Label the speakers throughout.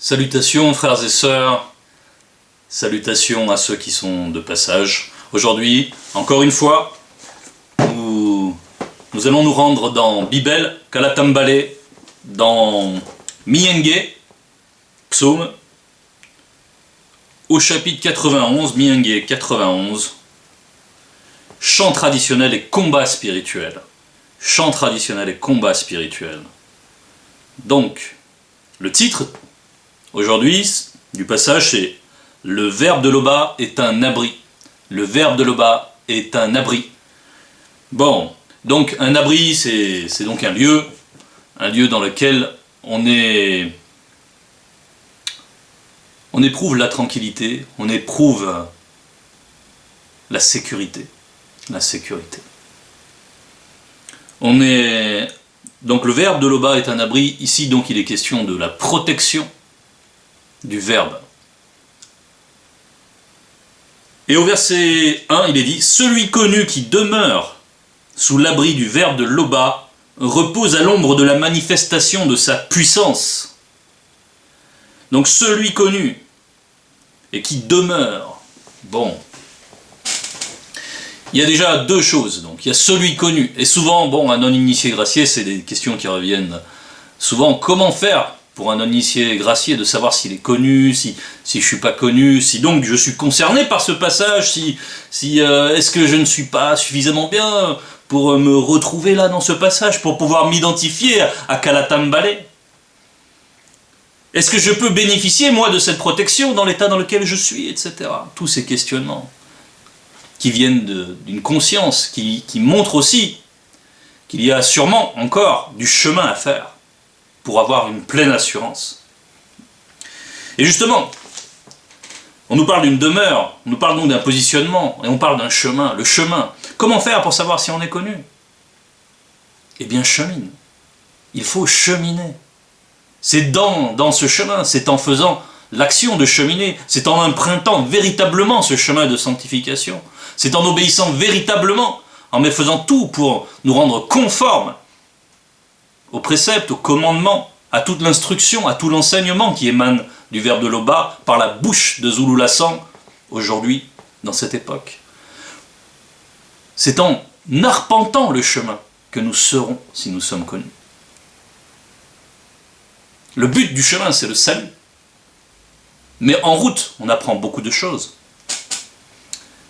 Speaker 1: Salutations frères et sœurs, salutations à ceux qui sont de passage. Aujourd'hui, encore une fois, nous allons nous rendre dans Bibel, Kalatambale, dans Miyenge, Psaume, au chapitre 91, Miyenge 91, chant traditionnel et combat spirituel. Chant traditionnel et combat spirituel. Donc, le titre aujourd'hui du passage c'est « Le verbe de Loba est un abri ». Le verbe de Loba est un abri. Bon, donc un abri c'est donc un lieu dans lequel on éprouve la tranquillité, on éprouve la sécurité. La sécurité. Donc le verbe de Loba est un abri, ici donc il est question de la protection du verbe. Et au verset 1 il est dit « Celui connu qui demeure sous l'abri du verbe de Loba repose à l'ombre de la manifestation de sa puissance. » Donc celui connu et qui demeure, bon, il y a déjà deux choses, donc il y a celui connu, et souvent, bon, un non-initié gracié, c'est des questions qui reviennent souvent, comment faire pour un non-initié gracié de savoir s'il est connu, si je ne suis pas connu, si donc je suis concerné par ce passage, est-ce que je ne suis pas suffisamment bien pour me retrouver là dans ce passage, pour pouvoir m'identifier à Kalatambale. Est-ce que je peux bénéficier, moi, de cette protection dans l'état dans lequel je suis, etc. Tous ces questionnements qui viennent d'une conscience, qui montrent aussi qu'il y a sûrement encore du chemin à faire pour avoir une pleine assurance. Et justement, on nous parle d'une demeure, on nous parle donc d'un positionnement, et on parle d'un chemin, le chemin. Comment faire pour savoir si on est connu? Eh bien, chemine. Il faut cheminer. C'est dans ce chemin, c'est en faisant l'action de cheminer, c'est en empruntant véritablement ce chemin de sanctification, c'est en obéissant véritablement, en faisant tout pour nous rendre conformes aux préceptes, aux commandements, à toute l'instruction, à tout l'enseignement qui émane du verbe de Loba par la bouche de Zulu Lassan aujourd'hui, dans cette époque. C'est en arpentant le chemin que nous serons si nous sommes connus. Le but du chemin, c'est le salut. Mais en route, on apprend beaucoup de choses.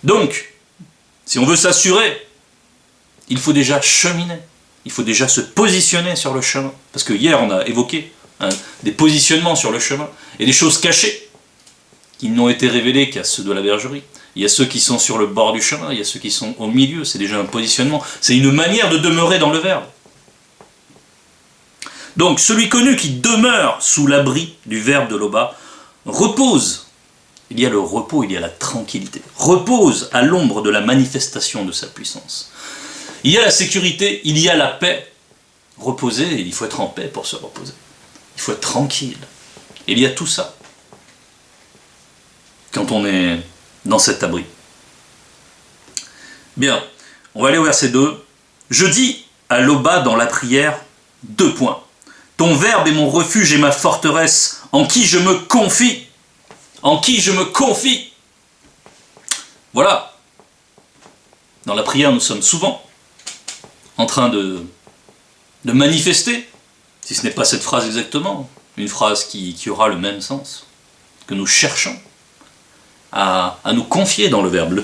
Speaker 1: Donc, si on veut s'assurer, il faut déjà cheminer. Il faut déjà se positionner sur le chemin. Parce que hier, on a évoqué des positionnements sur le chemin et des choses cachées qui n'ont été révélées qu'à ceux de la bergerie. Il y a ceux qui sont sur le bord du chemin, il y a ceux qui sont au milieu. C'est déjà un positionnement. C'est une manière de demeurer dans le verbe. Donc, celui connu qui demeure sous l'abri du verbe de Loba repose. Il y a le repos, il y a la tranquillité. Repose à l'ombre de la manifestation de sa puissance. Il y a la sécurité, il y a la paix. Reposer, il faut être en paix pour se reposer. Il faut être tranquille. Il y a tout ça quand on est dans cet abri. Bien, on va aller au verset 2. Je dis à Loba dans la prière, 2 points. Ton verbe est mon refuge et ma forteresse, en qui je me confie. En qui je me confie. Voilà. Dans la prière, nous sommes souvent en train de manifester, si ce n'est pas cette phrase exactement, une phrase qui aura le même sens, que nous cherchons à nous confier dans le verbe.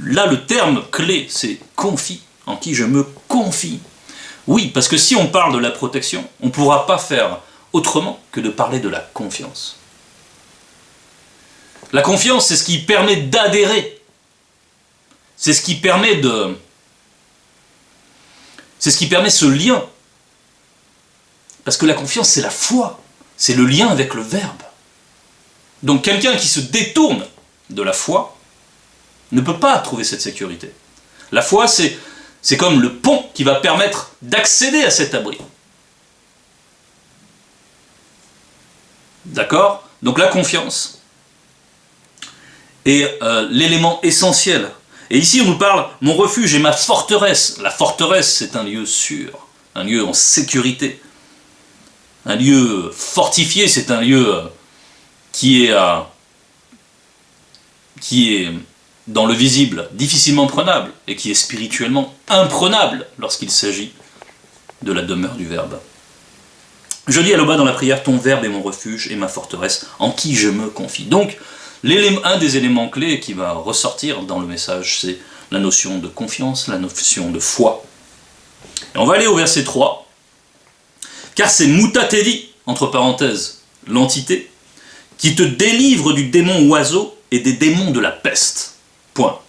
Speaker 1: Là, le terme clé, c'est confie, en qui je me confie. Oui, parce que si on parle de la protection, on ne pourra pas faire autrement que de parler de la confiance. La confiance, c'est ce qui permet d'adhérer. C'est ce qui permet c'est ce qui permet ce lien. Parce que la confiance, c'est la foi. C'est le lien avec le verbe. Donc quelqu'un qui se détourne de la foi ne peut pas trouver cette sécurité. La foi, c'est comme le pont qui va permettre d'accéder à cet abri. D'accord? Donc la confiance est l'élément essentiel. Et ici on nous parle, mon refuge et ma forteresse. La forteresse, c'est un lieu sûr, un lieu en sécurité. Un lieu fortifié, c'est un lieu qui est dans le visible difficilement prenable et qui est spirituellement imprenable lorsqu'il s'agit de la demeure du Verbe. Je dis à l'aube dans la prière, ton Verbe est mon refuge et ma forteresse, en qui je me confie. Donc, un des éléments clés qui va ressortir dans le message, c'est la notion de confiance, la notion de foi. Et on va aller au verset 3. Car c'est Mutatedi, entre parenthèses, l'entité, qui te délivre du démon oiseau et des démons de la peste. Point.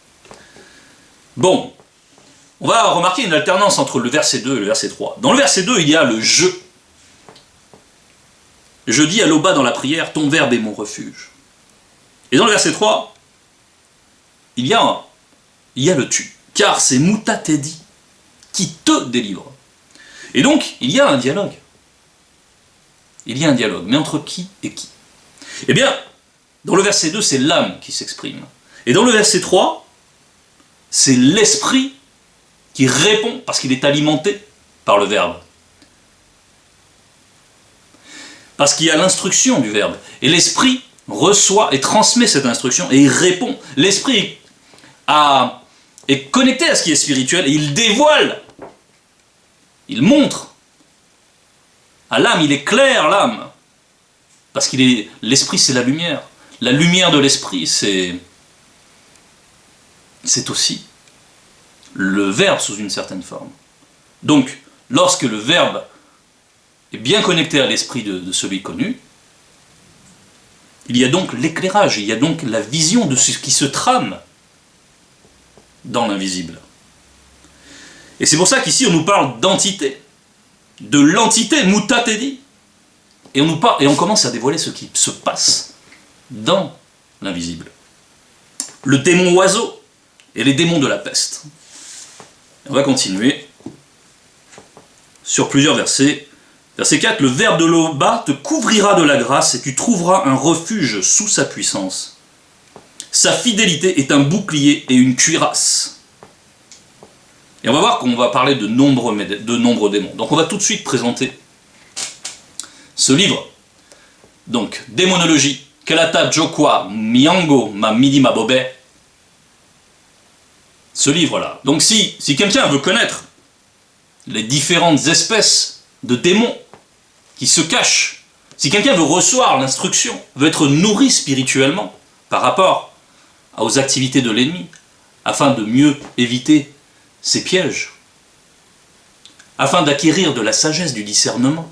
Speaker 1: Bon, on va remarquer une alternance entre le verset 2 et le verset 3. Dans le verset 2, il y a le « je ». Je dis à l'aube dans la prière, ton Verbe est mon refuge. Et dans le verset 3, il y a le tu. Car c'est Mutatedi qui te délivre. Et donc, il y a un dialogue. Il y a un dialogue. Mais entre qui et qui? Eh bien, dans le verset 2, c'est l'âme qui s'exprime. Et dans le verset 3, c'est l'esprit qui répond parce qu'il est alimenté par le Verbe. Parce qu'il y a l'instruction du Verbe. Et l'esprit reçoit et transmet cette instruction et il répond. L'esprit est connecté à ce qui est spirituel et il dévoile, il montre à l'âme, il éclaire l'âme. Parce qu'il l'esprit c'est la lumière. La lumière de l'esprit c'est aussi le Verbe sous une certaine forme. Donc, lorsque le Verbe est bien connecté à l'esprit de celui connu, il y a donc l'éclairage, il y a donc la vision de ce qui se trame dans l'invisible. Et c'est pour ça qu'ici on nous parle d'entité, de l'entité Mutatedi, et on commence à dévoiler ce qui se passe dans l'invisible. Le démon oiseau et les démons de la peste. On va continuer sur plusieurs versets. Verset 4, le Verbe de l'aube te couvrira de la grâce et tu trouveras un refuge sous sa puissance. Sa fidélité est un bouclier et une cuirasse. Et on va voir qu'on va parler de nombreux démons. Donc on va tout de suite présenter ce livre. Donc, démonologie, Kelata Jokwa Miango Ma Midima Bobe. Ce livre-là. Donc si quelqu'un veut connaître les différentes espèces de démons qui se cachent, si quelqu'un veut recevoir l'instruction, veut être nourri spirituellement par rapport aux activités de l'ennemi, afin de mieux éviter ses pièges, afin d'acquérir de la sagesse du discernement,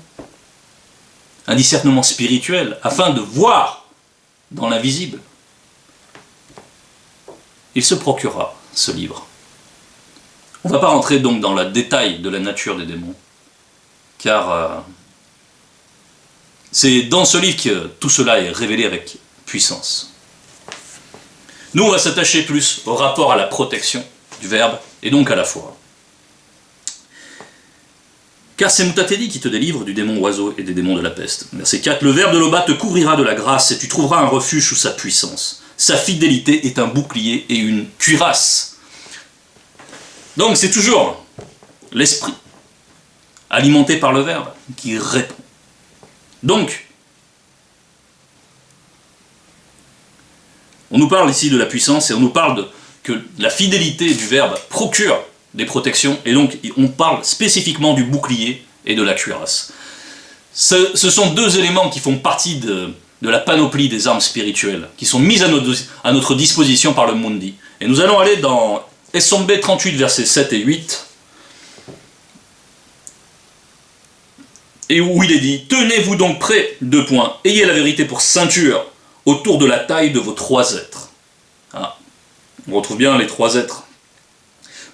Speaker 1: un discernement spirituel, afin de voir dans l'invisible, il se procurera ce livre. On ne va pas rentrer donc dans le détail de la nature des démons, car c'est dans ce livre que tout cela est révélé avec puissance. Nous, on va s'attacher plus au rapport à la protection du Verbe, et donc à la foi. Car c'est Mutatedi qui te délivre du démon oiseau et des démons de la peste. Verset 4, le Verbe de l'aube te couvrira de la grâce, et tu trouveras un refuge sous sa puissance. Sa fidélité est un bouclier et une cuirasse. Donc c'est toujours l'esprit, alimenté par le Verbe, qui répond. Donc, on nous parle ici de la puissance et on nous parle que la fidélité du Verbe procure des protections, et donc on parle spécifiquement du bouclier et de la cuirasse. Ce sont deux éléments qui font partie de la panoplie des armes spirituelles, qui sont mises à notre disposition par le Mundi. Et nous allons aller dans Esombe 38, versets 7 et 8, et où il est dit « Tenez-vous donc prêts, 2 points, ayez la vérité pour ceinture, autour de la taille de vos 3 êtres. » Ah, on retrouve bien les 3 êtres.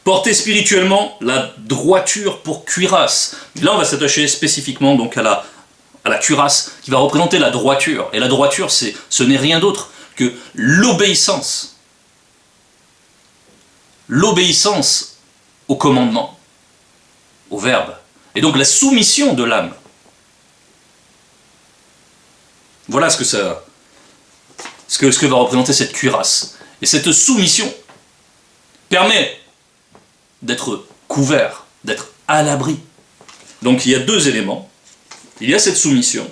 Speaker 1: Portez spirituellement la droiture pour cuirasse. Et là, on va s'attacher spécifiquement donc à la cuirasse, qui va représenter la droiture. Et la droiture, ce n'est rien d'autre que l'obéissance. L'obéissance au commandement, au Verbe. Et donc la soumission de l'âme. Voilà ce que va représenter cette cuirasse. Et cette soumission permet d'être couvert, d'être à l'abri. Donc il y a 2 éléments. Il y a cette soumission.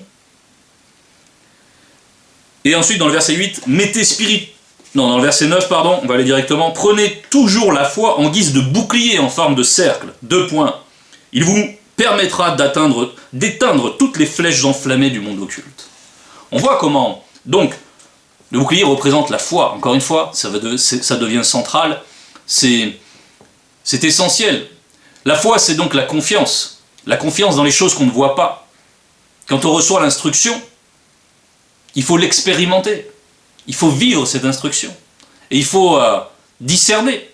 Speaker 1: Et ensuite, dans le verset 8, dans le verset 9, pardon, on va aller directement. Prenez toujours la foi en guise de bouclier en forme de cercle. 2 points. Il vous permettra d'éteindre toutes les flèches enflammées du monde occulte. On voit comment, donc, le bouclier représente la foi. Encore une fois, ça devient central. C'est essentiel. La foi, c'est donc la confiance. La confiance dans les choses qu'on ne voit pas. Quand on reçoit l'instruction, il faut l'expérimenter. Il faut vivre cette instruction. Et il faut discerner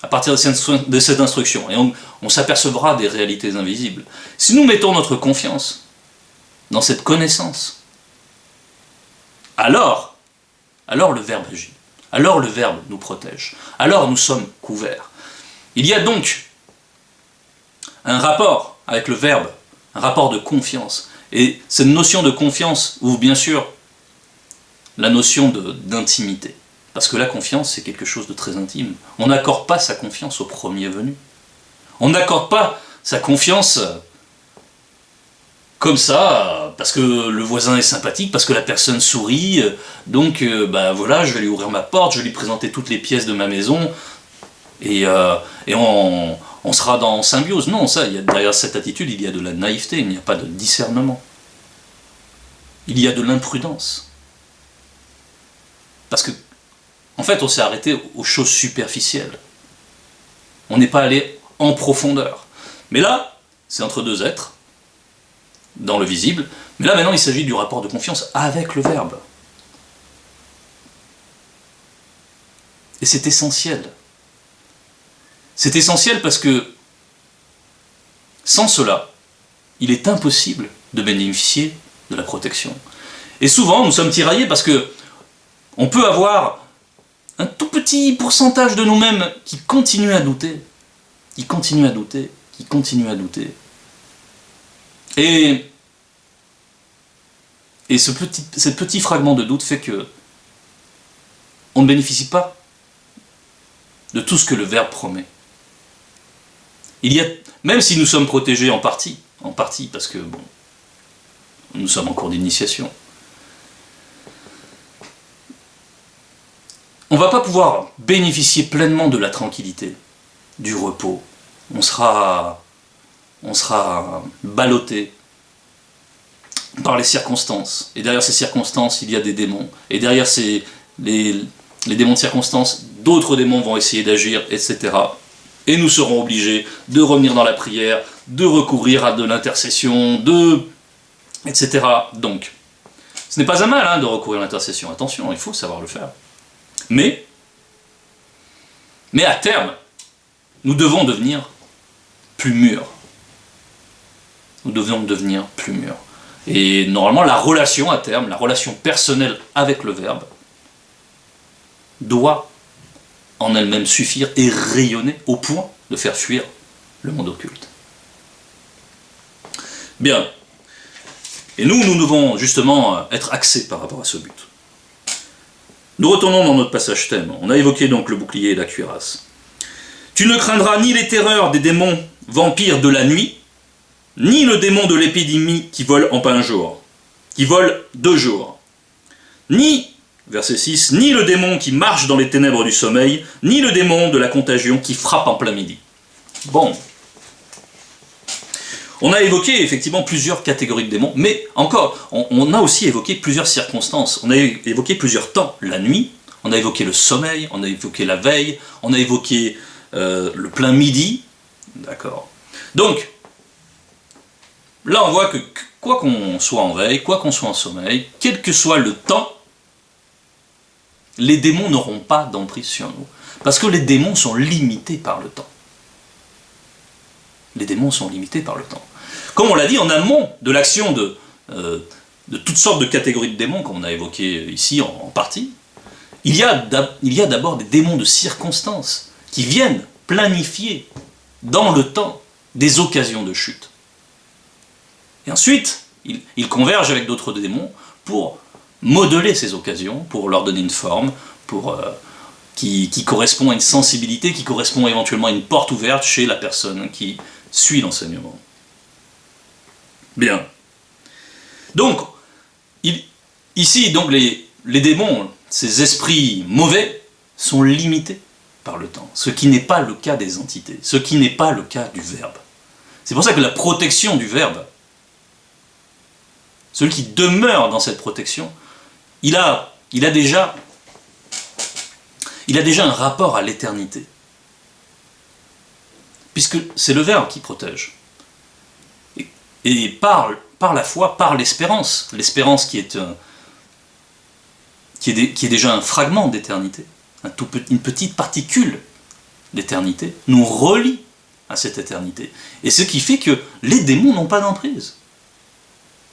Speaker 1: à partir de cette instruction. Et on s'apercevra des réalités invisibles. Si nous mettons notre confiance dans cette connaissance, alors le Verbe agit. Alors le Verbe nous protège. Alors nous sommes couverts. Il y a donc un rapport avec le Verbe, un rapport de confiance. Et cette notion de confiance ouvre bien sûr la notion d'intimité. Parce que la confiance, c'est quelque chose de très intime. On n'accorde pas sa confiance au premier venu. On n'accorde pas sa confiance comme ça, parce que le voisin est sympathique, parce que la personne sourit, donc voilà, je vais lui ouvrir ma porte, je vais lui présenter toutes les pièces de ma maison, et on sera dans symbiose. Non, derrière cette attitude, il y a de la naïveté, il n'y a pas de discernement. Il y a de l'imprudence. Parce que, en fait, on s'est arrêté aux choses superficielles. On n'est pas allé en profondeur. Mais là, c'est entre deux êtres, dans le visible, mais là maintenant il s'agit du rapport de confiance avec le Verbe. Et c'est essentiel. C'est essentiel parce que sans cela, il est impossible de bénéficier de la protection. Et souvent, nous sommes tiraillés parce que on peut avoir un tout petit pourcentage de nous-mêmes qui continue à douter, qui continue à douter, qui continue à douter. Et ce petit fragment de doute fait que on ne bénéficie pas de tout ce que le Verbe promet. Même si nous sommes protégés en partie, parce que bon, nous sommes en cours d'initiation, on ne va pas pouvoir bénéficier pleinement de la tranquillité, du repos. On sera ballotté par les circonstances. Et derrière ces circonstances, il y a des démons. Et derrière les démons de circonstances, d'autres démons vont essayer d'agir, etc. Et nous serons obligés de revenir dans la prière, de recourir à de l'intercession, etc. Donc, ce n'est pas un mal de recourir à l'intercession. Attention, il faut savoir le faire. Mais à terme, nous devons devenir plus mûrs. Nous devons devenir plus mûrs. Et normalement, la relation à terme, la relation personnelle avec le Verbe, doit en elle-même suffire et rayonner au point de faire fuir le monde occulte. Bien. Et nous devons justement être axés par rapport à ce but. Nous retournons dans notre passage thème. On a évoqué donc le bouclier et la cuirasse. Tu ne craindras ni les terreurs des démons vampires de la nuit, ni le démon de l'épidémie qui vole en plein jour, qui vole 2 jours, ni, verset 6, ni le démon qui marche dans les ténèbres du sommeil, ni le démon de la contagion qui frappe en plein midi. Bon. On a évoqué effectivement plusieurs catégories de démons, mais encore, on a aussi évoqué plusieurs circonstances, on a évoqué plusieurs temps, la nuit, on a évoqué le sommeil, on a évoqué la veille, on a évoqué le plein midi, d'accord. Donc, là on voit que quoi qu'on soit en veille, quoi qu'on soit en sommeil, quel que soit le temps, les démons n'auront pas d'emprise sur nous, parce que les démons sont limités par le temps. Les démons sont limités par le temps. Comme on l'a dit, en amont de l'action de toutes sortes de catégories de démons, comme on a évoqué ici en partie, il y a d'abord des démons de circonstance qui viennent planifier dans le temps des occasions de chute. Et ensuite, ils convergent avec d'autres démons pour modeler ces occasions, pour leur donner une forme, qui correspond à une sensibilité, qui correspond éventuellement à une porte ouverte chez la personne qui suit l'enseignement. Bien. Donc, il Ici, donc, les démons, ces esprits mauvais, sont limités par le temps, ce qui n'est pas le cas des entités, ce qui n'est pas le cas du Verbe. C'est pour ça que la protection du Verbe, celui qui demeure dans cette protection, il a déjà un rapport à l'éternité. Puisque c'est le Verbe qui protège. Et par la foi, par l'espérance. L'espérance qui est déjà un fragment d'éternité, une petite particule d'éternité, nous relie à cette éternité. Et ce qui fait que les démons n'ont pas d'emprise,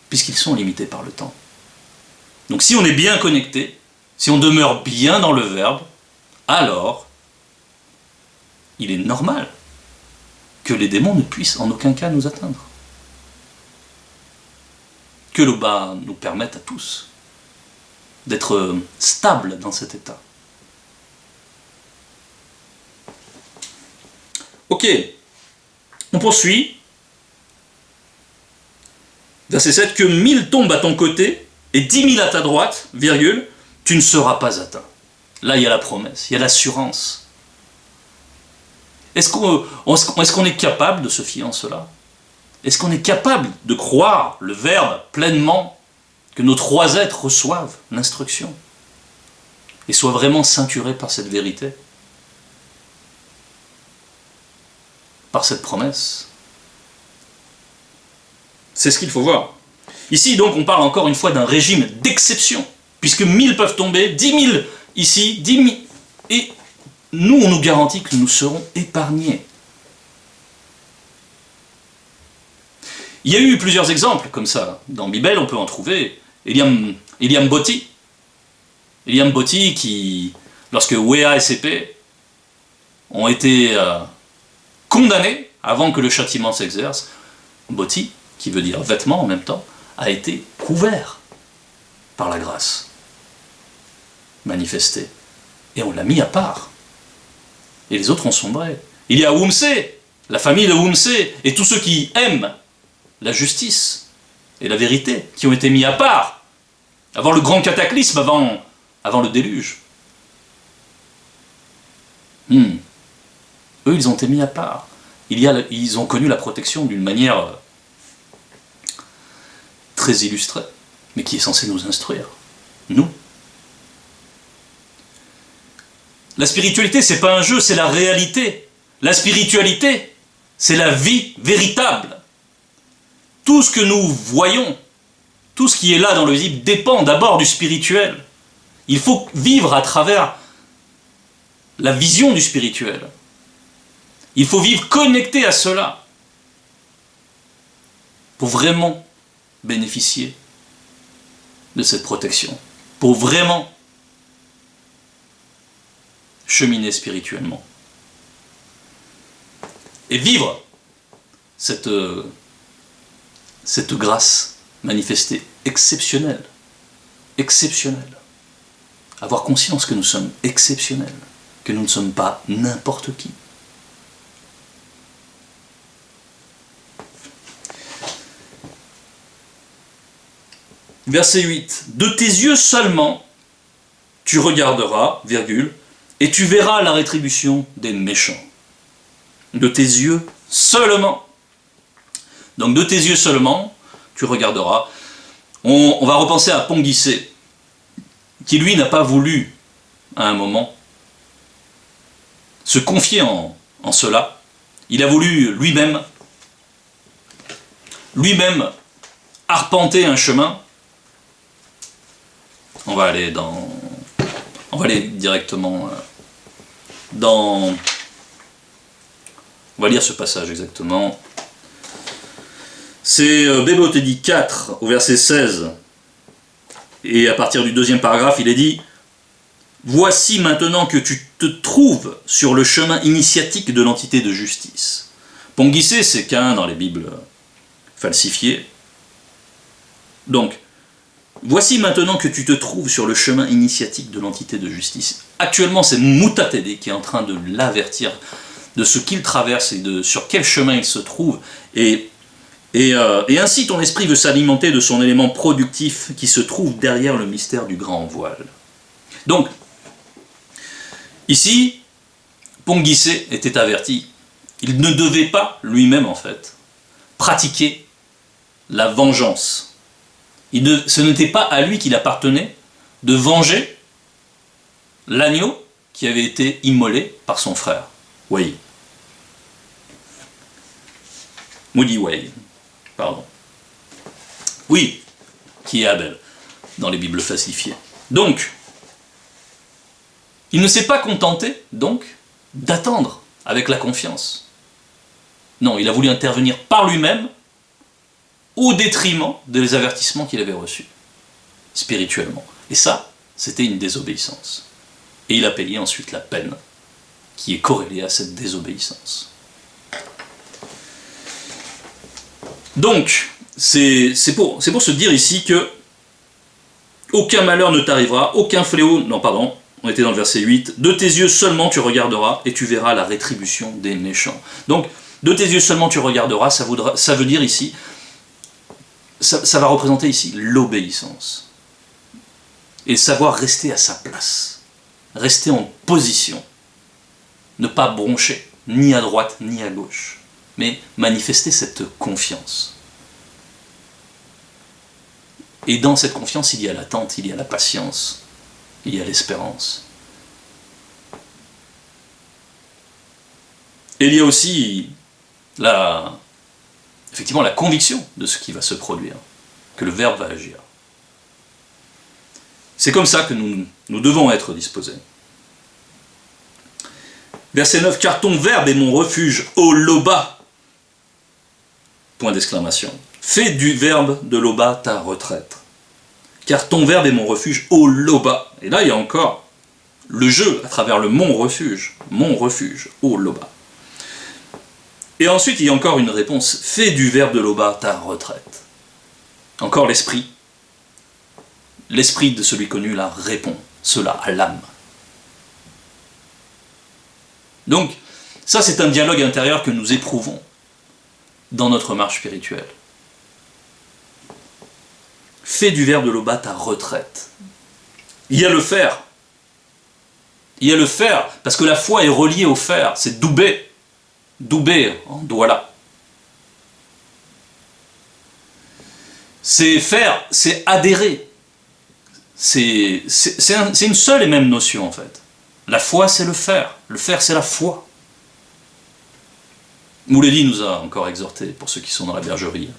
Speaker 1: puisqu'ils sont limités par le temps. Donc si on est bien connecté, si on demeure bien dans le Verbe, alors il est normal que les démons ne puissent en aucun cas nous atteindre. Que le bas nous permette à tous d'être stables dans cet état. Ok, on poursuit. Verset 7, que 1000 tombent à ton côté et 10 000 à ta droite, virgule, tu ne seras pas atteint. Là, il y a la promesse, il y a l'assurance. Est-ce qu'on est capable de se fier en cela? Est-ce qu'on est capable de croire le Verbe pleinement, que nos trois êtres reçoivent l'instruction et soient vraiment ceinturés par cette vérité, par cette promesse? C'est ce qu'il faut voir. Ici, donc, on parle encore une fois d'un régime d'exception, puisque 1000 peuvent tomber, 10 000 ici, 10 000... Et nous, on nous garantit que nous serons épargnés. Il y a eu plusieurs exemples comme ça. Dans Bible, on peut en trouver. Eliam Botti. Eliam Botti qui, lorsque Wea et CP ont été condamnés avant que le châtiment s'exerce, Botti, qui veut dire vêtement en même temps, a été couvert par la grâce manifestée. Et on l'a mis à part. Et les autres ont sombré. Il y a Wumse, la famille de Wumse, et tous ceux qui aiment la justice et la vérité, qui ont été mis à part, avant le grand cataclysme, avant le déluge. Eux, ils ont été mis à part. Ils ont connu la protection d'une manière très illustrée, mais qui est censée nous instruire. Nous. La spiritualité, c'est pas un jeu, c'est la réalité. La spiritualité, c'est la vie véritable. Tout ce que nous voyons, tout ce qui est là dans le visible, dépend d'abord du spirituel. Il faut vivre à travers la vision du spirituel. Il faut vivre connecté à cela pour vraiment bénéficier de cette protection, pour vraiment cheminer spirituellement et vivre cette grâce manifestée exceptionnelle, avoir conscience que nous sommes exceptionnels, que nous ne sommes pas n'importe qui. Verset 8. De tes yeux seulement, tu regarderas, virgule, et tu verras la rétribution des méchants. De tes yeux seulement. Donc de tes yeux seulement, tu regarderas. On va repenser à Ponguissé, qui lui n'a pas voulu, à un moment, se confier en cela. Il a voulu lui-même arpenter un chemin. On va aller directement dans... On va lire ce passage exactement. C'est Bébothédie 4 au verset 16. Et à partir du deuxième paragraphe, il est dit: voici maintenant que tu te trouves sur le chemin initiatique de l'entité de justice. Ponguissé, c'est qu'un dans les Bibles falsifiées. Donc, voici maintenant que tu te trouves sur le chemin initiatique de l'entité de justice. Actuellement, c'est Moutatede qui est en train de l'avertir de ce qu'il traverse et de sur quel chemin il se trouve. Et Et ainsi ton esprit veut s'alimenter de son élément productif qui se trouve derrière le mystère du grand voile. Donc, ici, Ponguissé était averti. Il ne devait pas, lui-même en fait, pratiquer la vengeance. Ce n'était pas à lui qu'il appartenait de venger l'agneau qui avait été immolé par son frère, Wei. Moody Wei, pardon. Oui, qui est Abel, dans les Bibles falsifiées. Donc, il ne s'est pas contenté, donc, d'attendre avec la confiance. Non, il a voulu intervenir par lui-même au détriment des avertissements qu'il avait reçus, spirituellement. Et ça, c'était une désobéissance. Et il a payé ensuite la peine qui est corrélée à cette désobéissance. Donc, c'est pour se dire ici que aucun malheur ne t'arrivera, aucun fléau, non pardon, on était dans le verset 8, de tes yeux seulement tu regarderas et tu verras la rétribution des méchants. Donc, de tes yeux seulement tu regarderas, ça veut dire ici, ça va représenter ici l'obéissance. Et savoir rester à sa place, rester en position, ne pas broncher, ni à droite ni à gauche, mais manifester cette confiance. Et dans cette confiance, il y a l'attente, il y a la patience, il y a l'espérance. Et il y a aussi effectivement la conviction de ce qui va se produire, que le Verbe va agir. C'est comme ça que nous devons être disposés. Verset 9, car ton Verbe est mon refuge, ô Loba. Point d'exclamation. Fais du Verbe de Loba ta retraite. Car ton Verbe est mon refuge, ô Loba. Et là, il y a encore le jeu à travers le mon refuge, ô Loba. Et ensuite, il y a encore une réponse. Fais du Verbe de Loba ta retraite. Encore l'esprit. L'esprit de celui connu, là, répond cela à l'âme. Donc, ça, c'est un dialogue intérieur que nous éprouvons dans notre marche spirituelle. Fais du Verbe de Loba ta retraite. Il y a le faire. Il y a le faire, parce que la foi est reliée au faire. C'est doubé. Doubé, en douala. C'est faire, c'est adhérer. C'est une seule et même notion, en fait. La foi, c'est le faire. Le faire, c'est la foi. Mouledi nous a encore exhorté, pour ceux qui sont dans la bergerie,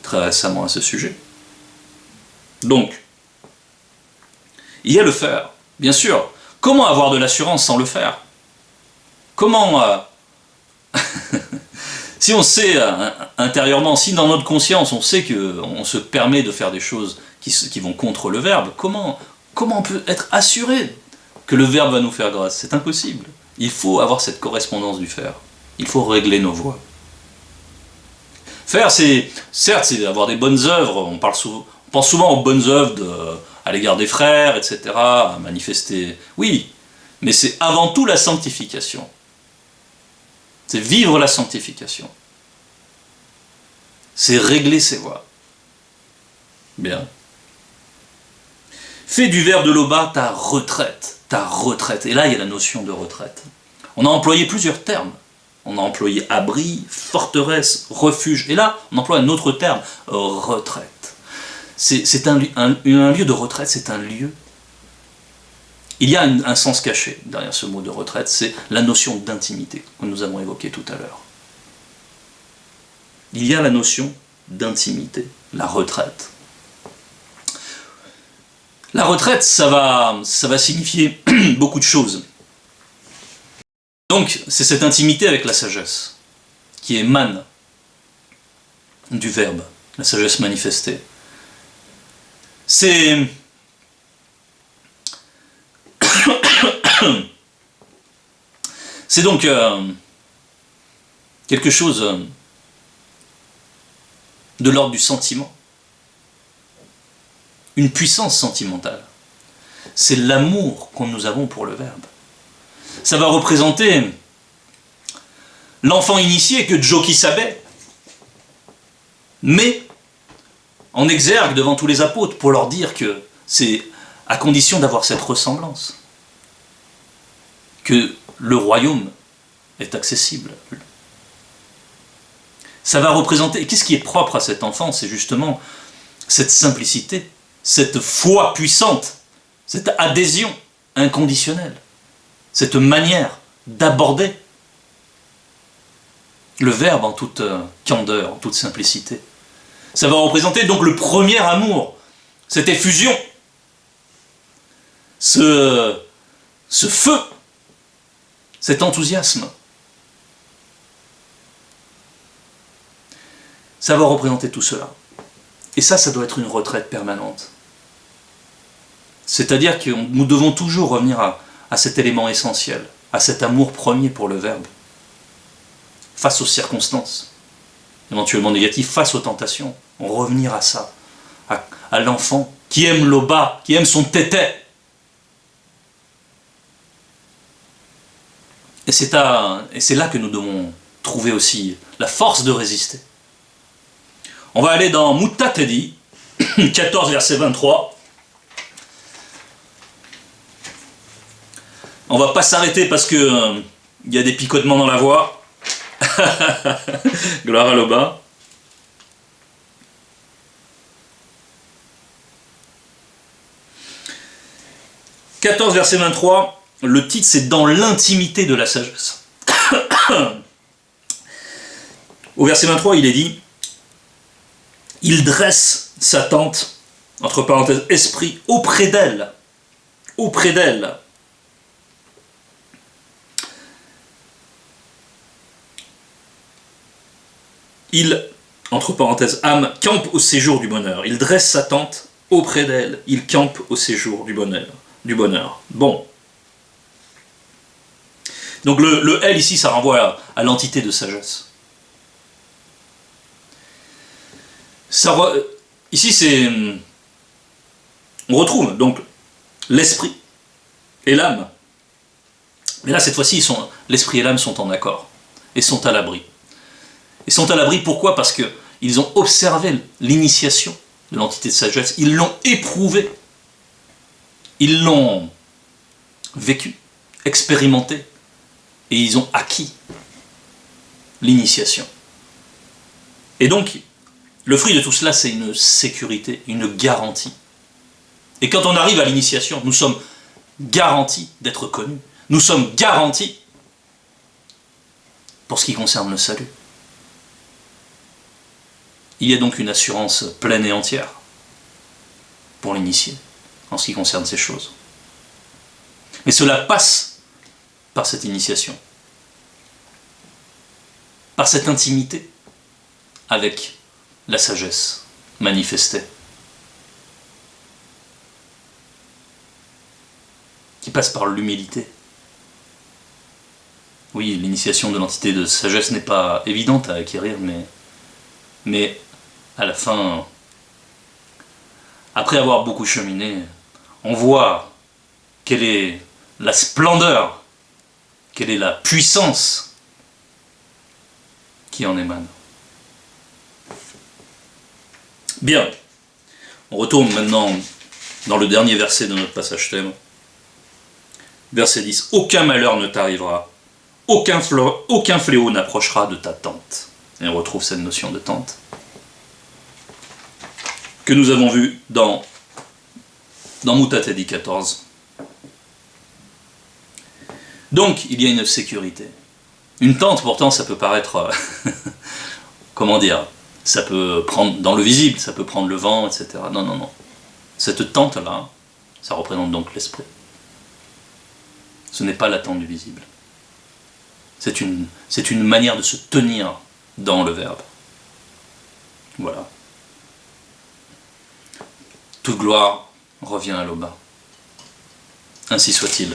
Speaker 1: très récemment à ce sujet. Donc, il y a le faire, bien sûr. Comment avoir de l'assurance sans le faire? Comment, si on sait intérieurement, si dans notre conscience on sait qu'on se permet de faire des choses qui vont contre le Verbe, comment on peut être assuré que le Verbe va nous faire grâce? C'est impossible. Il faut avoir cette correspondance du faire. Il faut régler nos voies. Faire, certes, c'est avoir des bonnes œuvres. On pense souvent aux bonnes œuvres à l'égard des frères, etc., à manifester. Oui, mais c'est avant tout la sanctification. C'est vivre la sanctification. C'est régler ses voies. Bien. Fais du Verbe de Loba ta retraite. Ta retraite. Et là, il y a la notion de retraite. On a employé plusieurs termes. On a employé abri, forteresse, refuge. Et là, on emploie un autre terme, retraite. C'est un lieu de retraite, c'est un lieu. Il y a un sens caché derrière ce mot de retraite, c'est la notion d'intimité que nous avons évoquée tout à l'heure. Il y a la notion d'intimité, la retraite. La retraite, ça va signifier beaucoup de choses. Donc, c'est cette intimité avec la sagesse qui émane du Verbe, la sagesse manifestée. C'est donc quelque chose de l'ordre du sentiment, une puissance sentimentale. C'est l'amour que nous avons pour le Verbe. Ça va représenter l'enfant initié que Joki Sabé met en exergue devant tous les apôtres pour leur dire que c'est à condition d'avoir cette ressemblance que le royaume est accessible. Ça va représenter, qu'est-ce qui est propre à cet enfant? C'est justement cette simplicité, cette foi puissante, cette adhésion inconditionnelle, cette manière d'aborder le Verbe en toute candeur, en toute simplicité. Ça va représenter donc le premier amour, cette effusion, ce feu, cet enthousiasme. Ça va représenter tout cela. Et ça doit être une retraite permanente. C'est-à-dire que nous devons toujours revenir à cet élément essentiel, à cet amour premier pour le Verbe, face aux circonstances, éventuellement négatives, face aux tentations, revenir à ça, à l'enfant qui aime l'oba, qui aime son tété. Et c'est là que nous devons trouver aussi la force de résister. On va aller dans Mutatedi, 14 verset 23. On va pas s'arrêter parce que il y a des picotements dans la voix. Gloire à l'Oba. « 14 verset 23, le titre c'est « Dans l'intimité de la sagesse ». Au verset 23, il est dit « Il dresse sa tente, entre parenthèses, esprit, auprès d'elle. » Auprès d'elle. Il, entre parenthèses, âme, campe au séjour du bonheur. Il dresse sa tente auprès d'elle. Il campe au séjour du bonheur. Bon. Donc le elle ici, ça renvoie à l'entité de sagesse. Ici, c'est... On retrouve donc l'esprit et l'âme. Mais là, cette fois-ci, l'esprit et l'âme sont en accord et sont à l'abri. Ils sont à l'abri, pourquoi? Parce qu'ils ont observé l'initiation de l'entité de sagesse, ils l'ont éprouvé, ils l'ont vécu, expérimenté, et ils ont acquis l'initiation. Et donc, le fruit de tout cela, c'est une sécurité, une garantie. Et quand on arrive à l'initiation, nous sommes garantis d'être connus, nous sommes garantis pour ce qui concerne le salut. Il y a donc une assurance pleine et entière pour l'initié en ce qui concerne ces choses. Mais cela passe par cette initiation, par cette intimité avec la sagesse manifestée, qui passe par l'humilité. Oui, l'initiation de l'entité de sagesse n'est pas évidente à acquérir, mais à la fin, après avoir beaucoup cheminé, on voit quelle est la splendeur, quelle est la puissance qui en émane. Bien, on retourne maintenant dans le dernier verset de notre passage thème. Verset 10. « Aucun malheur ne t'arrivera, aucun fléau n'approchera de ta tente. » Et on retrouve cette notion de tente que nous avons vue dans Mutatedi 14. Donc, il y a une sécurité. Une tente, pourtant, ça peut paraître... comment dire? Ça peut prendre dans le visible, ça peut prendre le vent, etc. Non, non, non. Cette tente-là, ça représente donc l'esprit. Ce n'est pas la tente du visible. C'est une manière de se tenir dans le Verbe. Voilà. Toute gloire revient à l'Oba. Ainsi soit-il.